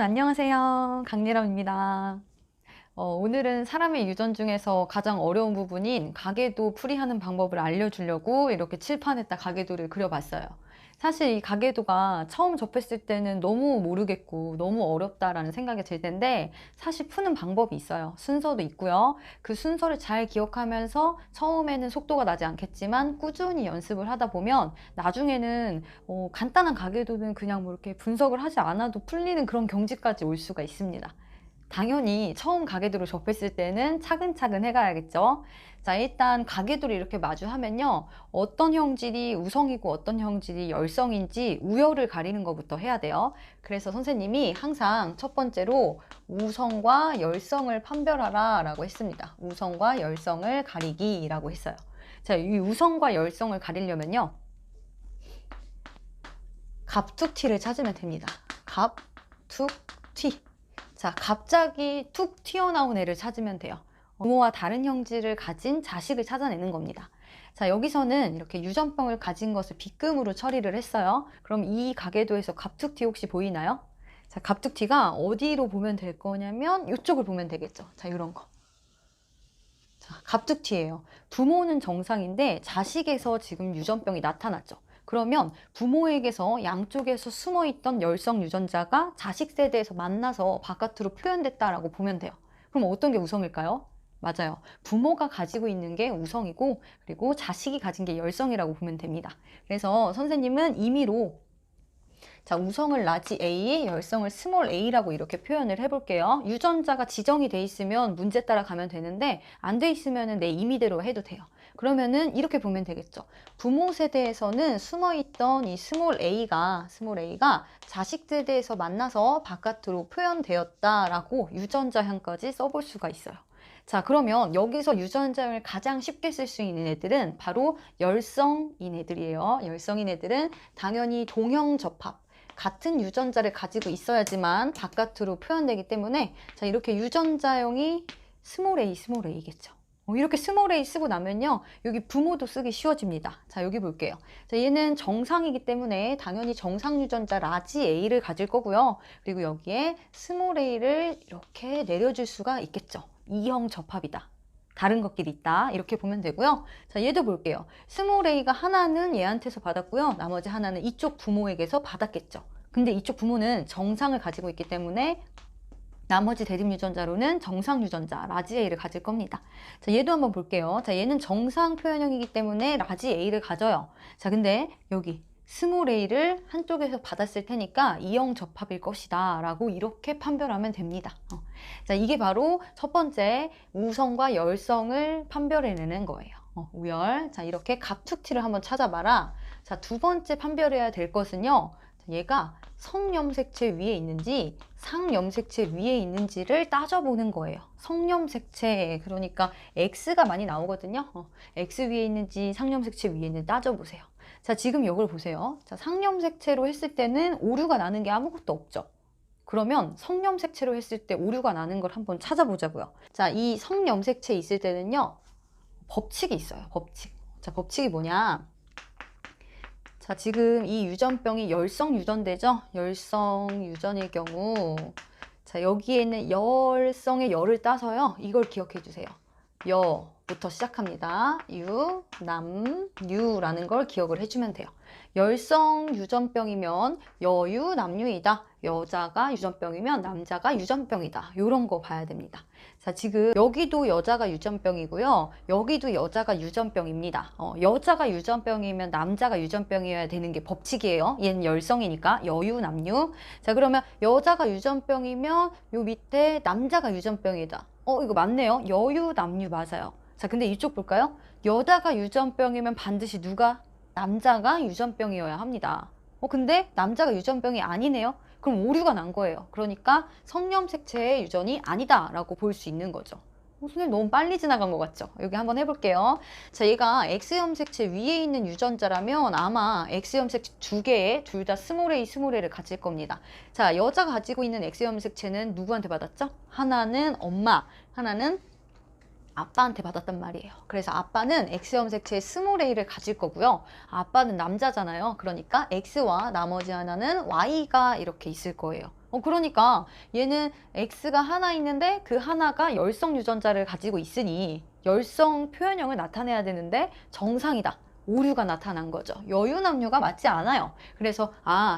여러분 안녕하세요. 강예람입니다. 오늘은 사람의 유전 중에서 가장 어려운 부분인 가계도 풀이하는 방법을 알려주려고 이렇게 칠판에다 가계도를 그려봤어요. 사실 이 가계도가 처음 접했을 때는 너무 모르겠고 너무 어렵다라는 생각이 들 텐데 사실 푸는 방법이 있어요. 순서도 있고요. 그 순서를 잘 기억하면서 처음에는 속도가 나지 않겠지만 꾸준히 연습을 하다 보면 나중에는 간단한 가계도는 그냥 뭐 이렇게 분석을 하지 않아도 풀리는 그런 경지까지 올 수가 있습니다. 당연히 처음 가계도를 접했을 때는 차근차근 해가야겠죠. 자, 일단 가계도를 이렇게 마주하면요. 어떤 형질이 우성이고 어떤 형질이 열성인지 우열을 가리는 것부터 해야 돼요. 그래서 선생님이 항상 첫 번째로 우성과 열성을 판별하라 라고 했습니다. 우성과 열성을 가리기라고 했어요. 자, 이 우성과 열성을 가리려면요. 갑툭튀를 찾으면 됩니다. 갑툭튀. 자, 갑자기 툭 튀어나온 애를 찾으면 돼요. 부모와 다른 형질을 가진 자식을 찾아내는 겁니다. 자, 여기서는 이렇게 유전병을 가진 것을 빗금으로 처리를 했어요. 그럼 이 가계도에서 갑툭튀 혹시 보이나요? 자, 갑툭튀가 어디로 보면 될 거냐면 이쪽을 보면 되겠죠. 자, 이런 거. 자, 갑툭튀예요. 부모는 정상인데 자식에서 지금 유전병이 나타났죠. 그러면 부모에게서 양쪽에서 숨어있던 열성 유전자가 자식 세대에서 만나서 바깥으로 표현됐다라고 보면 돼요. 그럼 어떤 게 우성일까요? 맞아요. 부모가 가지고 있는 게 우성이고 그리고 자식이 가진 게 열성이라고 보면 됩니다. 그래서 선생님은 임의로 자, 우성을 라지 A, 열성을 스몰 a라고 이렇게 표현을 해볼게요. 유전자가 지정이 돼 있으면 문제 따라 가면 되는데 안 돼 있으면 내 임의대로 해도 돼요. 그러면은 이렇게 보면 되겠죠. 부모 세대에서는 숨어있던 이 스몰 a가 자식 세대에서 만나서 바깥으로 표현되었다라고 유전자형까지 써볼 수가 있어요. 자, 그러면 여기서 유전자형을 가장 쉽게 쓸 수 있는 애들은 바로 열성인 애들이에요. 열성인 애들은 당연히 동형접합, 같은 유전자를 가지고 있어야지만 바깥으로 표현되기 때문에 자, 이렇게 유전자형이 스몰 a겠죠. 이렇게 스몰 a 쓰고 나면요. 여기 부모도 쓰기 쉬워집니다. 자, 여기 볼게요. 자, 얘는 정상이기 때문에 당연히 정상 유전자 라지 a를 가질 거고요. 그리고 여기에 스몰 a를 이렇게 내려줄 수가 있겠죠. 이형 접합이다. 다른 것끼리 있다. 이렇게 보면 되고요. 자, 얘도 볼게요. 스몰 a가 하나는 얘한테서 받았고요. 나머지 하나는 이쪽 부모에게서 받았겠죠. 근데 이쪽 부모는 정상을 가지고 있기 때문에 나머지 대립 유전자로는 정상 유전자 라지 A를 가질 겁니다. 자, 얘도 한번 볼게요. 자, 얘는 정상 표현형이기 때문에 라지 A를 가져요. 자, 근데 여기 스몰 a를 한쪽에서 받았을 테니까 이형 접합일 것이다 라고 이렇게 판별하면 됩니다. 자, 이게 바로 첫 번째 우성과 열성을 판별해내는 거예요. 우열. 자, 이렇게 갑툭튀를 한번 찾아봐라. 자, 두 번째 판별해야 될 것은요. 얘가 성염색체 위에 있는지 상염색체 위에 있는지를 따져보는 거예요. 성염색체, 그러니까 X가 많이 나오거든요. X 위에 있는지 상염색체 위에 있는지 따져보세요. 자, 지금 이걸 보세요. 자, 상염색체로 했을 때는 오류가 나는 게 아무것도 없죠. 그러면 성염색체로 했을 때 오류가 나는 걸 한번 찾아보자고요. 자, 이 성염색체 있을 때는요. 법칙이 있어요. 법칙. 자, 법칙이 뭐냐? 자, 지금 이 유전병이 열성 유전되죠? 열성 유전일 경우 자, 여기에는 열성의 열을 따서요. 이걸 기억해 주세요. 여부터 시작합니다. 유, 남, 유라는 걸 기억을 해주면 돼요. 열성 유전병이면 여유, 남유이다. 여자가 유전병이면 남자가 유전병이다. 이런 거 봐야 됩니다. 자, 지금 여기도 여자가 유전병이고요. 여기도 여자가 유전병입니다. 여자가 유전병이면 남자가 유전병이어야 되는 게 법칙이에요. 얘는 열성이니까 여유, 남유. 자, 그러면 여자가 유전병이면 요 밑에 남자가 유전병이다. 이거 맞네요. 여유, 남유 맞아요. 자, 근데 이쪽 볼까요? 여자가 유전병이면 반드시 누가? 남자가 유전병이어야 합니다. 근데 남자가 유전병이 아니네요. 그럼 오류가 난 거예요. 그러니까 성염색체의 유전이 아니다 라고 볼 수 있는 거죠. 선생님 너무 빨리 지나간 것 같죠? 여기 한번 해볼게요. 자, 얘가 X염색체 위에 있는 유전자라면 아마 X염색체 두 개에 둘 다 스몰 a를 가질 겁니다. 자, 여자가 가지고 있는 X염색체는 누구한테 받았죠? 하나는 엄마, 하나는 아빠한테 받았단 말이에요. 그래서 아빠는 X염색체의 스몰 a를 가질 거고요. 아빠는 남자잖아요. 그러니까 X와 나머지 하나는 Y가 이렇게 있을 거예요. 그러니까 얘는 X가 하나 있는데 그 하나가 열성 유전자를 가지고 있으니 열성 표현형을 나타내야 되는데 정상이다. 오류가 나타난 거죠. 여유남녀가 맞지 않아요. 그래서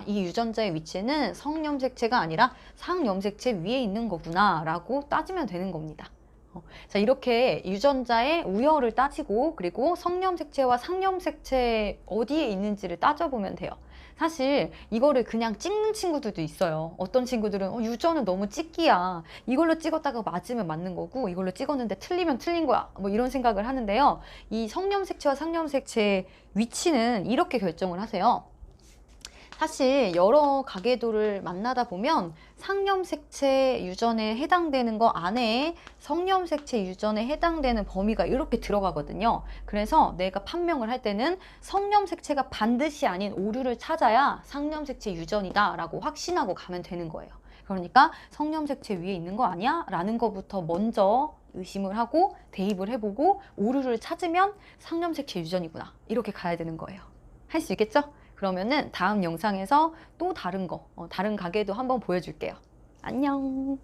이 유전자의 위치는 성염색체가 아니라 상염색체 위에 있는 거구나 라고 따지면 되는 겁니다. 자, 이렇게 유전자의 우열을 따지고 그리고 성염색체와 상염색체 어디에 있는지를 따져보면 돼요. 사실 이거를 그냥 찍는 친구들도 있어요. 어떤 친구들은 유전은 너무 찍기야. 이걸로 찍었다가 맞으면 맞는 거고 이걸로 찍었는데 틀리면 틀린 거야. 뭐 이런 생각을 하는데요. 이 성염색체와 상염색체의 위치는 이렇게 결정을 하세요. 사실 여러 가계도를 만나다 보면 상염색체 유전에 해당되는 거 안에 성염색체 유전에 해당되는 범위가 이렇게 들어가거든요. 그래서 내가 판명을 할 때는 성염색체가 반드시 아닌 오류를 찾아야 상염색체 유전이다 라고 확신하고 가면 되는 거예요. 그러니까 성염색체 위에 있는 거 아니야? 라는 거부터 먼저 의심을 하고 대입을 해보고 오류를 찾으면 상염색체 유전이구나 이렇게 가야 되는 거예요. 할 수 있겠죠? 그러면은 다음 영상에서 또 다른 가게도 한번 보여줄게요. 안녕.